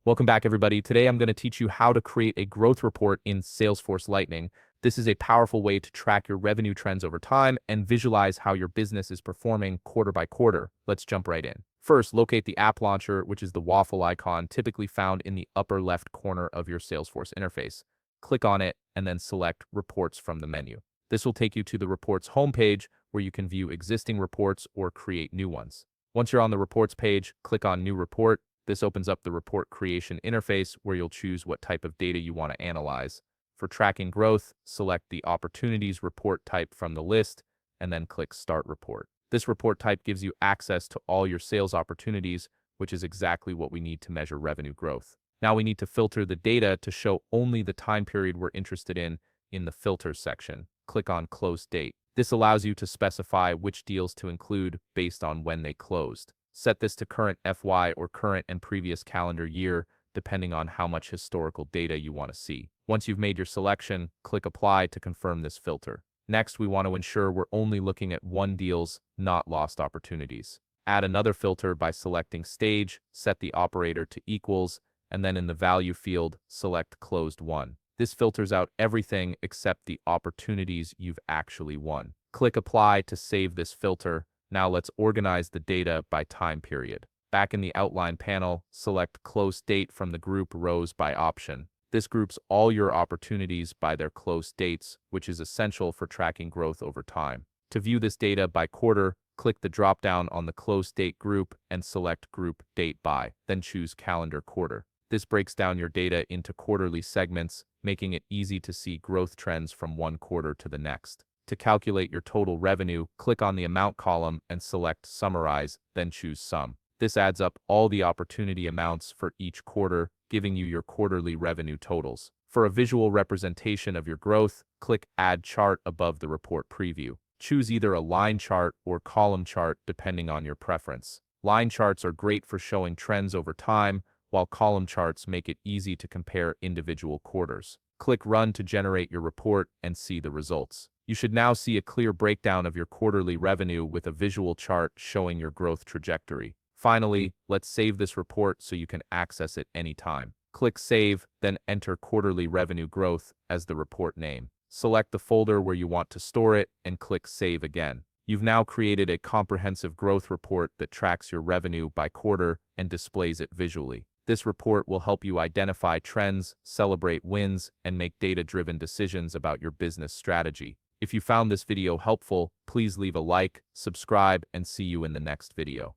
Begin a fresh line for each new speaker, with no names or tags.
Welcome back, everybody. Today, I'm going to teach you how to create a growth report in Salesforce Lightning. This is a powerful way to track your revenue trends over time and visualize how your business is performing quarter by quarter. Let's jump right in. First, locate the app launcher, which is the waffle icon typically found in the upper left corner of your Salesforce interface. Click on it and then select Reports from the menu. This will take you to the Reports homepage where you can view existing reports or create new ones. Once you're on the Reports page, click on New Report. This opens up the report creation interface where you'll choose what type of data you want to analyze. For tracking growth, select the Opportunities report type from the list and then click Start Report. This report type gives you access to all your sales opportunities, which is exactly what we need to measure revenue growth. Now we need to filter the data to show only the time period we're interested in the Filters section. Click on Close Date. This allows you to specify which deals to include based on when they closed. Set this to current FY or current and previous calendar year, depending on how much historical data you want to see. Once you've made your selection, click Apply to confirm this filter. Next, we want to ensure we're only looking at won deals, not lost opportunities. Add another filter by selecting Stage, set the operator to equals, and then in the Value field, select Closed Won. This filters out everything except the opportunities you've actually won. Click Apply to save this filter. Now let's organize the data by time period. Back in the Outline panel, select Close Date from the Group Rows by option. This groups all your opportunities by their close dates, which is essential for tracking growth over time. To view this data by quarter, click the drop-down on the Close Date group and select Group Date By, then choose Calendar Quarter. This breaks down your data into quarterly segments, making it easy to see growth trends from one quarter to the next. To calculate your total revenue, click on the Amount column and select Summarize, then choose Sum. This adds up all the opportunity amounts for each quarter, giving you your quarterly revenue totals. For a visual representation of your growth, click Add Chart above the report preview. Choose either a line chart or column chart depending on your preference. Line charts are great for showing trends over time, while column charts make it easy to compare individual quarters. Click Run to generate your report and see the results. You should now see a clear breakdown of your quarterly revenue with a visual chart showing your growth trajectory. Finally, let's save this report so you can access it anytime. Click Save, then enter Quarterly Revenue Growth as the report name. Select the folder where you want to store it and click Save again. You've now created a comprehensive growth report that tracks your revenue by quarter and displays it visually. This report will help you identify trends, celebrate wins, and make data-driven decisions about your business strategy. If you found this video helpful, please leave a like, subscribe, and see you in the next video.